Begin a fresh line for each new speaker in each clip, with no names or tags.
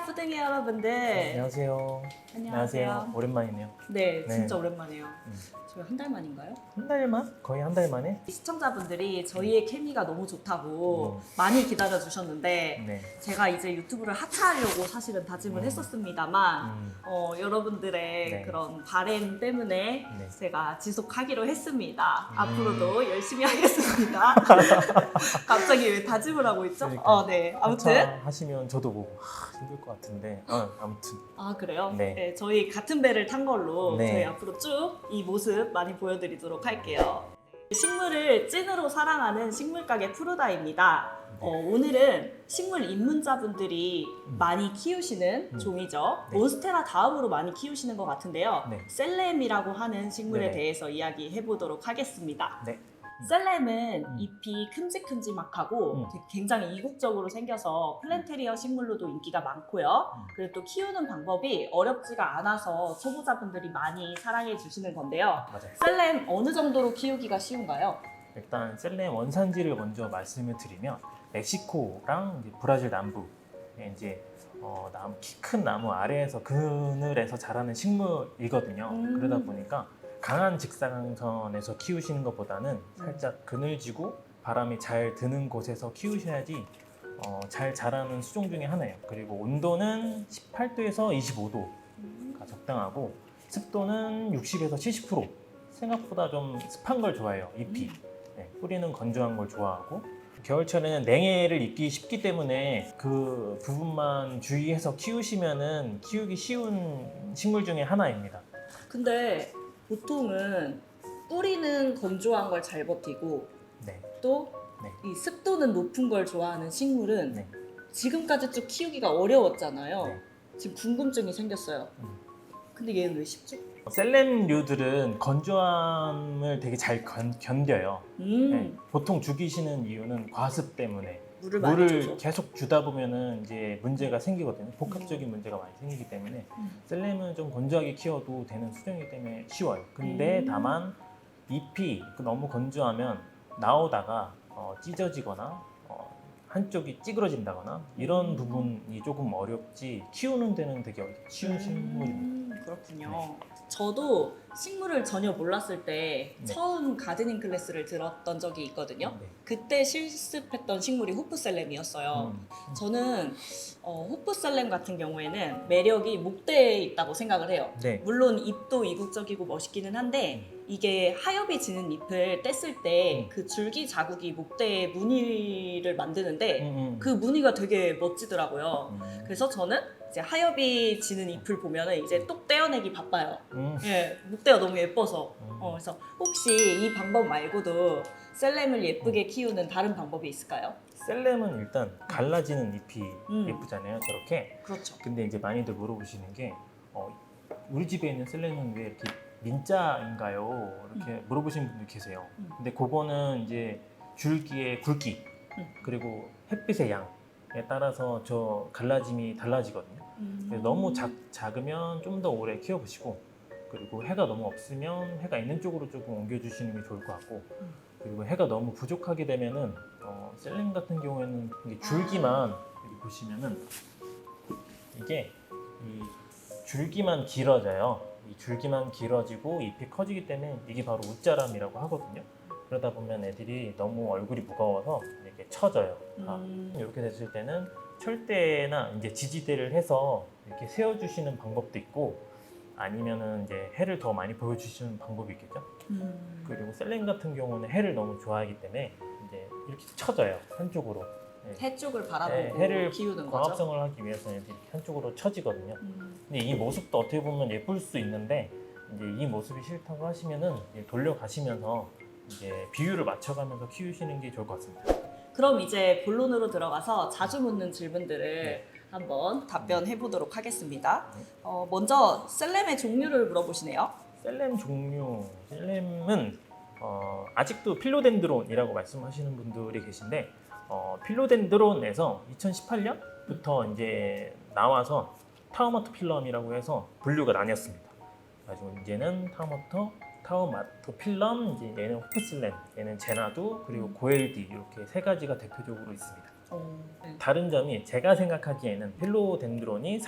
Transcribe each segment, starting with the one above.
푸딩의 여러분들.
안녕하세요.
안녕하세요.
오랜만이네요.
네,
네.
진짜 오랜만이에요. 저희 한 달 만인가요?
한 달만? 거의 한 달 만에?
시청자분들이 저희의 케미가 너무 좋다고 많이 기다려 주셨는데
네.
제가 이제 유튜브를 하차하려고 사실은 다짐을 했었습니다만 여러분들의
네.
그런 바램 때문에
네.
제가 지속하기로 했습니다. 앞으로도 열심히 하겠습니다. 갑자기 왜 다짐을 하고 있죠?
그러니까요.
네. 아무튼
하시면 저도 뭐 힘들 것 같은데 아무튼
아 그래요?
네.
네, 저희 같은 배를 탄 걸로
네.
저희 앞으로 쭉 이 모습 많이 보여드리도록 할게요. 식물을 찐으로 사랑하는 식물가게 푸르다입니다. 오늘은 식물 입문자분들이 많이 키우시는 종이죠.
네.
몬스테라 다음으로 많이 키우시는 것 같은데요.
네.
셀렘이라고 하는 식물에
네네.
대해서 이야기해 보도록 하겠습니다.
네.
셀렘은 잎이 큼직큼직하고 굉장히 이국적으로 생겨서 플랜테리어 식물로도 인기가 많고요. 그리고 또 키우는 방법이 어렵지가 않아서 초보자분들이 많이 사랑해 주시는 건데요.
맞아요.
셀렘 어느 정도로 키우기가 쉬운가요?
일단 셀렘 원산지를 먼저 말씀을 드리면 멕시코랑 이제 브라질 남부에 이제 키 큰 나무 아래에서 그늘에서 자라는 식물이거든요. 그러다 보니까 강한 직사광선에서 키우시는 것보다는 살짝 그늘지고 바람이 잘 드는 곳에서 키우셔야지 잘 자라는 수종 중에 하나예요. 그리고 온도는 18도에서 25도가 적당하고 습도는 60에서 70%. 생각보다 좀 습한 걸 좋아해요. 잎이. 네, 뿌리는 건조한 걸 좋아하고 겨울철에는 냉해를 입기 쉽기 때문에 그 부분만 주의해서 키우시면은 키우기 쉬운 식물 중에 하나입니다.
근데 보통은 뿌리는 건조한 걸 잘 버티고
네.
또 이
네.
습도는 높은 걸 좋아하는 식물은
네.
지금까지 쭉 키우기가 어려웠잖아요.
네.
지금 궁금증이 생겼어요. 근데 얘는 왜 쉽죠?
셀렘류들은 건조함을 되게 잘 견뎌요. 네. 보통 죽이시는 이유는 과습 때문에
물을 많이
물을
줘서.
계속 주다 보면은 이제 문제가 생기거든요. 복합적인 문제가 많이 생기기 때문에 셀렘은 좀 건조하게 키워도 되는 수종이기 때문에 쉬워요. 근데 다만 잎이 너무 건조하면 나오다가 찢어지거나 한쪽이 찌그러진다거나 이런 부분이 조금 어렵지 키우는 데는 되게 쉬운 식물입니다.
그렇군요.
네.
저도 식물을 전혀 몰랐을 때
네.
처음 가드닝 클래스를 들었던 적이 있거든요.
네.
그때 실습했던 식물이 호프셀렘이었어요. 저는 호프셀렘 같은 경우에는 매력이 목대에 있다고 생각을 해요.
네.
물론 잎도 이국적이고 멋있기는 한데 이게 하엽이 지는 잎을 뗐을 때 그 줄기 자국이 목대에 무늬를 만드는데 그 무늬가 되게 멋지더라고요. 그래서 저는 이제 하엽이 지는 잎을 보면은 이제 똑 떼어내기 바빠요. 예, 목대가 너무 예뻐서. 그래서 혹시 이 방법 말고도 셀렘을 예쁘게 키우는 다른 방법이 있을까요?
셀렘은 일단 갈라지는 잎이 예쁘잖아요. 저렇게.
그렇죠.
근데 이제 많이들 물어보시는 게 우리 집에 있는 셀렘은 왜 이렇게 민자인가요? 이렇게 물어보시는 분들 계세요. 근데 그거는 이제 줄기의 굵기 그리고 햇빛의 양에 따라서 저 갈라짐이 달라지거든요. 그래서 너무 작으면 좀 더 오래 키워보시고 그리고 해가 너무 없으면 해가 있는 쪽으로 조금 옮겨주시는 게 좋을 것 같고 그리고 해가 너무 부족하게 되면은 셀렘 같은 경우에는 이게 줄기만 여기 보시면은 이게 이 줄기만 길어져요. 이 줄기만 길어지고 잎이 커지기 때문에 이게 바로 웃자람이라고 하거든요. 그러다 보면 애들이 너무 얼굴이 무거워서 이렇게 처져요. 이렇게 됐을 때는 철대나 이제 지지대를 해서 이렇게 세워주시는 방법도 있고 아니면은 이제 해를 더 많이 보여주시는 방법이 있겠죠. 그리고 셀렘 같은 경우는 해를 너무 좋아하기 때문에 이제 이렇게 처져요 한쪽으로. 네.
해 쪽을 바라보고
네, 해를
키우는 거죠.
광합성을 하기 위해서는 이렇게 한쪽으로 처지거든요. 근데 이 모습도 어떻게 보면 예쁠 수 있는데 이제 이 모습이 싫다고 하시면은 이제 돌려가시면서 이제 비율을 맞춰가면서 키우시는 게 좋을 것 같습니다.
그럼 이제 본론으로 들어가서 자주 묻는 질문들을 한번 답변해 보도록 하겠습니다. 먼저 셀렘의 종류를 물어보시네요.
셀렘 종류, 셀렘은 아직도 필로덴드론이라고 말씀하시는 분들이 계신데 필로덴드론에서 2018년부터 이제 나와서 타우마토 필럼이라고 해서 분류가 나뉘었습니다. 그래가지고 이제는 타우마토 필럼, 이제 얘는 호프슬렘, 얘는 제나두, 그리고 고엘디 이렇게 세 가지가 대표적으로 있습니다.
네.
다른 점이 제가 생각하기에는 필로덴드론이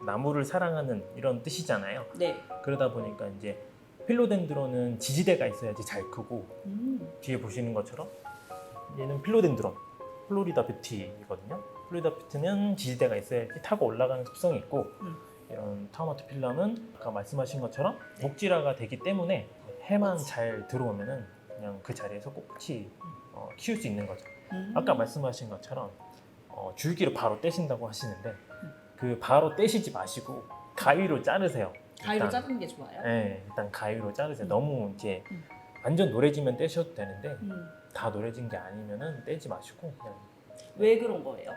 나무를 사랑하는 이런 뜻이잖아요.
네.
그러다 보니까 이제 필로덴드론은 지지대가 있어야지 잘 크고 뒤에 보시는 것처럼 얘는 필로덴드론, 플로리다 뷰티거든요. 플로리다 뷰티는 지지대가 있어야지 타고 올라가는 습성이 있고 이런 타우마트 필럼은 아까 말씀하신 것처럼 목질화가 되기 때문에 해만 잘 들어오면은 그냥 그 자리에서 꼿꼿이 키울 수 있는 거죠. 아까 말씀하신 것처럼 줄기를 바로 떼신다고 하시는데 그 바로 떼시지 마시고 가위로 자르세요.
가위로
일단.
자르는 게 좋아요?
네, 일단 가위로 자르세요. 너무 이제 완전 노래지면 떼셔도 되는데 다 노래진 게 아니면은 떼지 마시고 그냥.
왜 그런 거예요?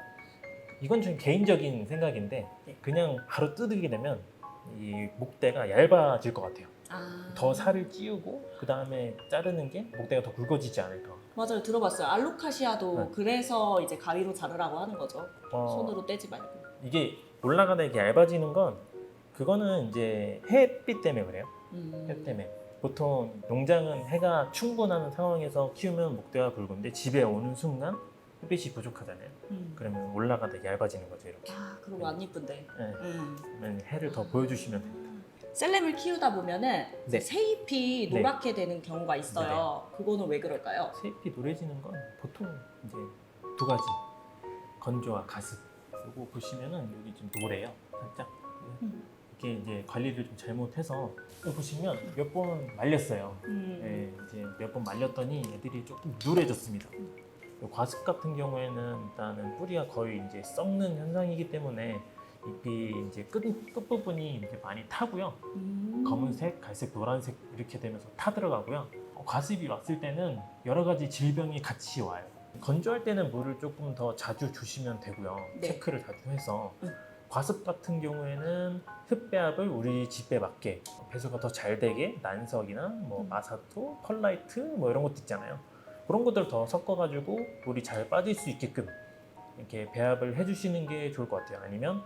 이건 좀 개인적인 생각인데
네.
그냥 바로 뜯게 되면 이 목대가 얇아질 것 같아요.
아.
더 살을 찌우고 그 다음에 자르는 게 목대가 더 굵어지지 않을까.
맞아요, 들어봤어요. 알로카시아도
네.
그래서 이제 가위로 자르라고 하는 거죠.
어,
손으로 떼지 말고.
이게 올라가다 이게 얇아지는 건 그거는 이제 햇빛 때문에 그래요. 햇 때문에. 보통 농장은 해가 충분한 상황에서 키우면 목대가 굵은데 집에 오는 순간 햇빛이 부족하잖아요. 그러면 올라가다 얇아지는 거죠, 이렇게.
아, 그러고 안 이쁜데.
네. 그러면 해를 더 보여주시면 됩니다.
셀렘을 키우다 보면은
네.
새잎이
네.
노랗게 되는 경우가 있어요. 그거는 왜 그럴까요?
새잎이 노래지는 건 보통 이제 두 가지, 건조와 가습. 이거 보시면은 여기 좀 노래요, 살짝. 이게 이제 관리를 좀 잘못해서 이거 보시면 몇 번 말렸어요. 네, 이제 몇 번 말렸더니 애들이 조금 누래졌습니다. 과습 같은 경우에는 일단은 뿌리가 거의 이제 썩는 현상이기 때문에 잎이 이제 끝 부분이 이제 많이 타고요. 검은색, 갈색, 노란색 이렇게 되면서 타 들어가고요. 과습이 왔을 때는 여러 가지 질병이 같이 와요. 건조할 때는 물을 조금 더 자주 주시면 되고요.
네.
체크를 자주 해서. 과습 같은 경우에는 흙배합을 우리 집에 맞게 배수가 더 잘 되게 난석이나 뭐 마사토, 펄라이트 뭐 이런 것도 있잖아요. 그런 것들 더 섞어가지고 물이 잘 빠질 수 있게끔 이렇게 배합을 해주시는 게 좋을 것 같아요. 아니면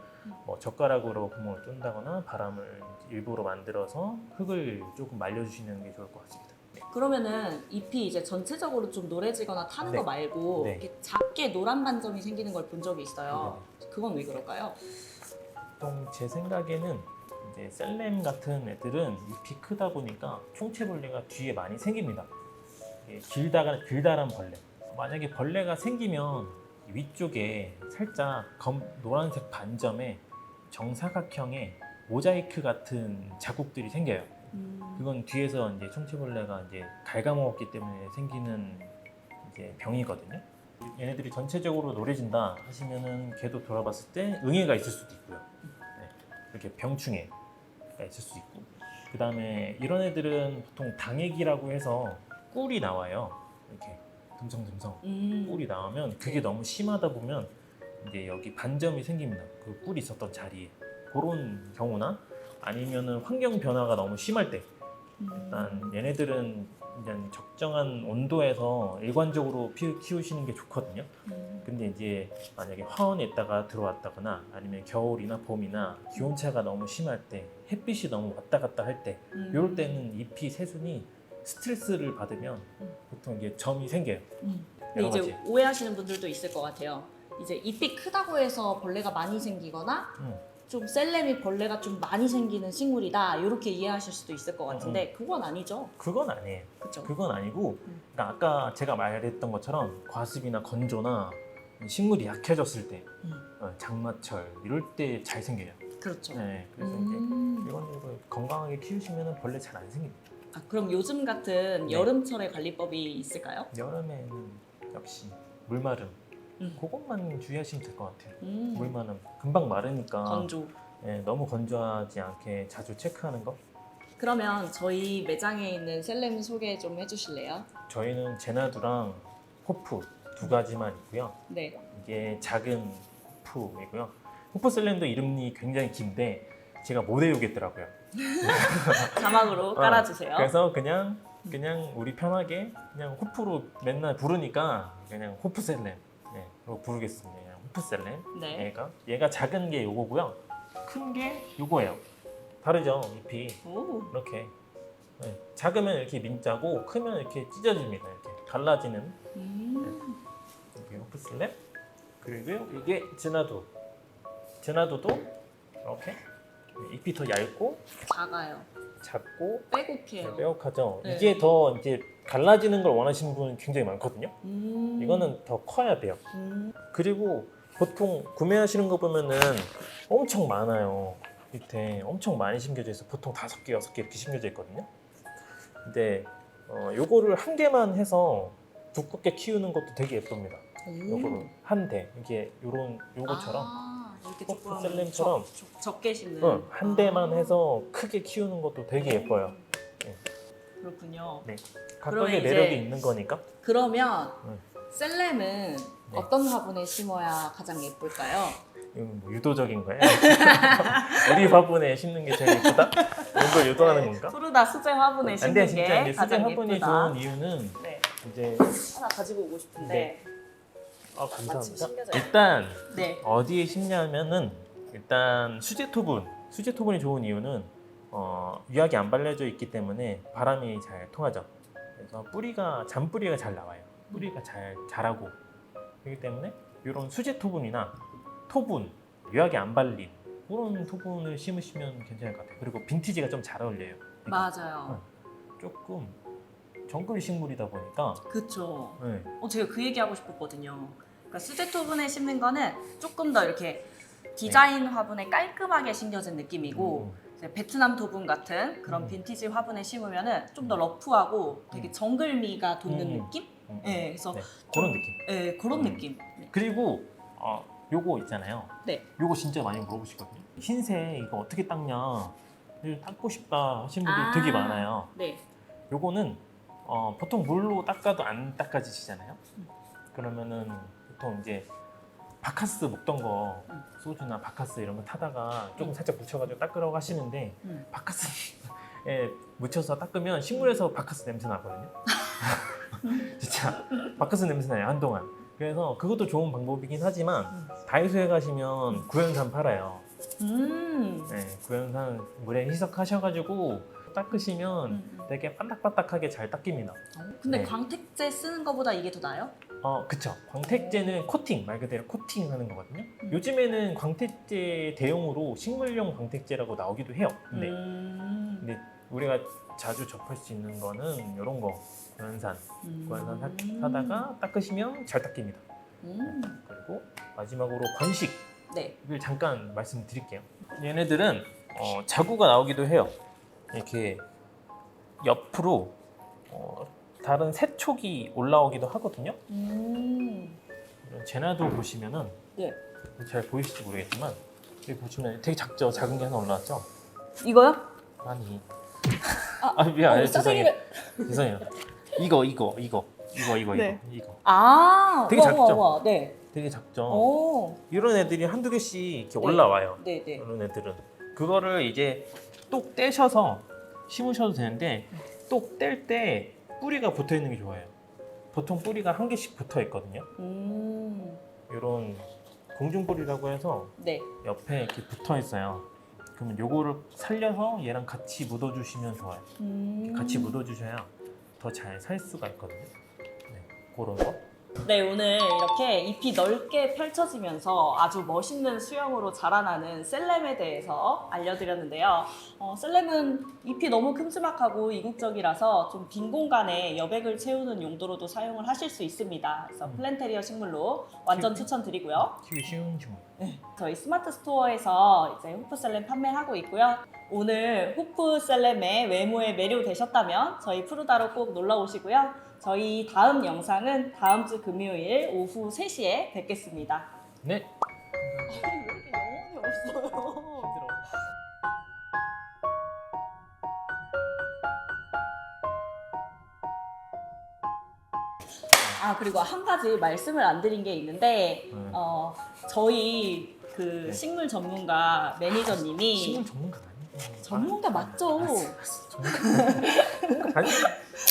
뭐 젓가락으로 구멍을 뚫는다거나 바람을 일부러 만들어서 흙을 조금 말려주시는 게 좋을 것 같습니다.
그러면은 잎이 이제 전체적으로 좀 노래지거나 타는
네.
거 말고
네.
이렇게 작게 노란 반점이 생기는 걸 본 적이 있어요. 그건 왜 그럴까요?
보통 제 생각에는 이제 셀렘 같은 애들은 잎이 크다 보니까 총체벌레가 뒤에 많이 생깁니다. 이게 길다란 벌레. 만약에 벌레가 생기면 위쪽에 살짝 노란색 반점에 정사각형의 모자이크 같은 자국들이 생겨요. 그건 뒤에서 이제 총체벌레가 이제 갉아먹었기 때문에 생기는 이제 병이거든요. 얘네들이 전체적으로 노래진다 하시면은 걔도 돌아봤을 때 응애가 있을 수도 있고요. 네, 이렇게 병충해가 있을 수 있고. 그 다음에 이런 애들은 보통 당액이라고 해서 꿀이 나와요. 이렇게 듬성듬성 꿀이 나오면 그게 너무 심하다 보면 이제 여기 반점이 생깁니다. 그 꿀이 있었던 자리에. 그런 경우나 아니면은 환경 변화가 너무 심할 때 일단 얘네들은 이제 적정한 온도에서 일관적으로 키우시는 게 좋거든요. 근데 이제 만약에 화원에 있다가 들어왔다거나 아니면 겨울이나 봄이나 기온차가 너무 심할 때 햇빛이 너무 왔다 갔다 할 때 이럴 때는 잎이 새순이 스트레스를 받으면 보통 이게 점이 생겨요.
근데
여러
이제
가지.
오해하시는 분들도 있을 것 같아요. 이제 잎이 크다고 해서 벌레가 많이 생기거나 좀 셀렘이 벌레가 좀 많이 생기는 식물이다 이렇게 이해하실 수도 있을 것 같은데 그건 아니죠.
그건 아니에요.
그렇죠.
그건 아니고 그러니까 아까 제가 말했던 것처럼 과습이나 건조나 식물이 약해졌을 때 장마철 이럴 때 잘 생겨요.
그렇죠.
네, 그래서 이제 이건 건강하게 키우시면 벌레 잘 안 생깁니다.
아, 그럼 요즘 같은
네.
여름철에 관리법이 있을까요?
여름에는 역시 물마름 그것만 주의하시면 될 것 같아요.
음.
물마름 금방 마르니까
건조.
네, 너무 건조하지 않게 자주 체크하는 거.
그러면 저희 매장에 있는 셀렘 소개 좀 해주실래요?
저희는 제나두랑 호프 두 가지만 있고요.
네.
이게 작은 호프이고요. 호프셀렘도 이름이 굉장히 긴데 제가 못 외우겠더라고요.
자막으로 깔아주세요.
그래서 그냥 우리 편하게 그냥 호프로 맨날 부르니까 그냥 호프셀렘 네, 그거 부르겠습니다. 그냥 호프셀렘.
네.
얘가 작은 게 요거고요. 큰 게 요거예요. 다르죠 잎이
오.
이렇게. 네, 작으면 이렇게 민자고 크면 이렇게 찢어집니다. 이렇게 갈라지는 이게 호프셀렘. 그리고요 이게 제나도도 이렇게 잎이 더 얇고
작아요.
작고
빼곡해요.
빼곡하죠.
네.
이게 더 이제 갈라지는 걸 원하시는 분은 굉장히 많거든요. 이거는 더 커야 돼요. 그리고 보통 구매하시는 거 보면은 엄청 많아요. 밑에 엄청 많이 심겨져 있어. 보통 5개, 6개 이렇게 심겨져 있거든요. 근데 요거를 한 개만 해서 두껍게 키우는 것도 되게 예쁩니다. 요거를 한 대, 이게 요거처럼
이렇게
호프 셀렘처럼
적게 심는.
한 대만 해서 크게 키우는 것도 되게 예뻐요.
그렇군요.
네.
그러면
각각의
이제-
매력이 있는 거니까.
그러면 셀렘은
네.
어떤 화분에 심어야 가장 예쁠까요?
이건 뭐 유도적인 거예요? 우리 화분에 심는 게 제일 예쁘다? 이런 걸 유도하는 건가?
푸르다 수제 화분에 심는
근데 진짜
게
이제 수제
가장
화분이
예쁘다.
좋은 이유는
네.
이제
하나 가지고 오고 싶은데.
네.
마침
감사합니다.
심겨져요.
일단
네.
어디에 심냐면은 일단 수제 토분이 좋은 이유는 유약이 안 발려져 있기 때문에 바람이 잘 통하죠. 그래서 잔뿌리가 잘 나와요. 뿌리가 잘 자라고 그렇기 때문에 이런 수제 토분이나 토분, 유약이 안 발린 그런 토분을 심으시면 괜찮을 것 같아요. 그리고 빈티지가 좀 잘 어울려요.
맞아요.
조금 정글 식물이다 보니까
그쵸.
네.
제가 그 얘기 하고 싶었거든요. 그러니까 수제 토분에 심는 거는 조금 더 이렇게 디자인 화분에 깔끔하게 심겨진 느낌이고 이제 베트남 토분 같은 그런 빈티지 화분에 심으면은 좀 더 러프하고 되게 정글미가 돋는 느낌? 네, 그래서
네, 그런 느낌.
네, 그런 느낌. 네.
그리고 요거 있잖아요.
네.
요거 진짜 많이 물어보시거든요. 흰색 이거 어떻게 닦냐? 이거 닦고 싶다 하시는 분들 되게 많아요.
네.
요거는 보통 물로 닦아도 안 닦아지시잖아요. 그러면은 보통 이제 바카스 먹던 거 소주나 바카스 이런 거 타다가 조금 살짝 묻혀가지고 닦으라고 하시는데 바카스에 묻혀서 닦으면 식물에서 바카스 냄새 나거든요. 진짜 바카스 냄새 나요 한동안. 그래서 그것도 좋은 방법이긴 하지만 다이소에 가시면 구연산 팔아요. 네, 구연산 물에 희석하셔가지고 닦으시면 되게 반딱반딱하게 잘 닦입니다.
근데
네.
광택제 쓰는 것보다 이게 더 나아요?
그쵸. 광택제는 코팅, 말 그대로 코팅하는 거거든요. 요즘에는 광택제 대용으로 식물용 광택제라고 나오기도 해요. 근데 우리가 자주 접할 수 있는 거는 이런 거, 구연산 사다가 닦으시면 잘 닦입니다. 그리고 마지막으로 번식.
네.
이걸 잠깐 말씀드릴게요. 얘네들은 자구가 나오기도 해요. 이렇게 옆으로 다른 새촉이 올라오기도 하거든요. 이런 제나도 보시면은
네.
잘 보이실지 모르겠지만 여기 보시면 되게 작죠. 작은 게 하나 올라왔죠.
이거요?
아니.
미안.
죄송해요. 죄송해요. 이거.
네.
되게 작죠?
와, 네.
되게 작죠.
오.
이런 애들이 한두 개씩 이렇게
네.
올라와요.
네, 네.
이런 애들은 그거를 이제 똑 떼셔서 심으셔도 되는데 똑 뗄 때 뿌리가 붙어 있는 게 좋아요. 보통 뿌리가 한 개씩 붙어 있거든요. 이런 공중뿌리라고 해서
네.
옆에 이렇게 붙어 있어요. 그러면 요거를 살려서 얘랑 같이 묻어주시면 좋아요. 같이 묻어주셔야 더 잘 살 수가 있거든요. 네, 그런 거.
네, 오늘 이렇게 잎이 넓게 펼쳐지면서 아주 멋있는 수영으로 자라나는 셀렘에 대해서 알려드렸는데요. 셀렘은 잎이 너무 큼지막하고 이국적이라서 좀 빈 공간에 여백을 채우는 용도로도 사용을 하실 수 있습니다. 그래서 플랜테리어 식물로 완전 추천드리고요.
키우기 쉬운 식물.
저희 스마트 스토어에서 이제 호프 셀렘 판매하고 있고요. 오늘 호프 셀렘의 외모에 매료되셨다면 저희 푸르다로 꼭 놀러 오시고요. 저희 다음 영상은 다음 주 금요일 오후 3시에 뵙겠습니다.
네.
왜 이렇게 영혼이 없어요?
힘들어.
그리고 한 가지 말씀을 안 드린 게 있는데 저희 그
네.
식물 전문가 매니저님이
식물 전문가 아니에요.
전문가 맞죠?
전문가 아니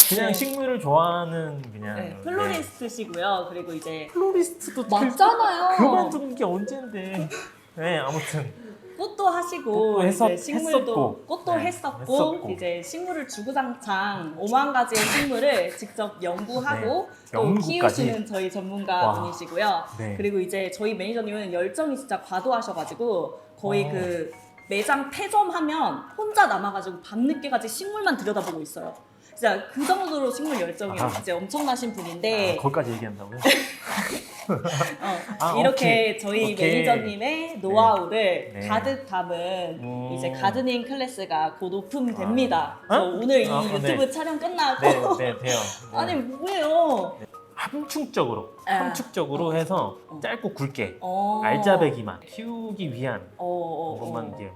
그냥 식물을 좋아하는 그냥
네, 플로리스트시고요. 그리고 이제
플로리스트도
맞잖아요.
그만둔 게 언젠데. 네, 아무튼
꽃도 하시고
꽃도
이제 식물도
했었고.
꽃도
네,
했었고,
했었고.
이제 식물을 주구장창 5만 가지의 식물을 직접 연구하고 또
연구까지.
키우시는 저희 전문가
와.
분이시고요.
네.
그리고 이제 저희 매니저님은 열정이 진짜 과도하셔가지고 거의 그 매장 폐점하면 혼자 남아가지고 밤늦게까지 식물만 들여다보고 있어요. 진짜 그 정도로 식물 열정이
아.
이제 엄청나신 분인데
거기까지 얘기한다고요?
이렇게
오케이.
저희
오케이.
매니저님의 노하우를
네.
가득 담은 이제 가드닝 클래스가 곧 오픈됩니다.
아.
저 오늘 이
아,
유튜브
네.
촬영 끝나고
네, 돼요. 네.
아니 뭐예요?
함축적으로 해서 짧고 굵게 알짜배기만 키우기 위한 것만 이제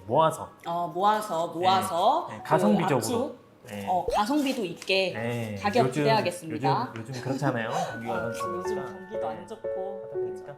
모아서
모아서
네,
그
가성비적으로.
압축,
네.
가성비도 있게
네,
가격 기대하겠습니다.
요즘 그렇잖아요. 경기가
요즘 경기도 안 좋고
그러니까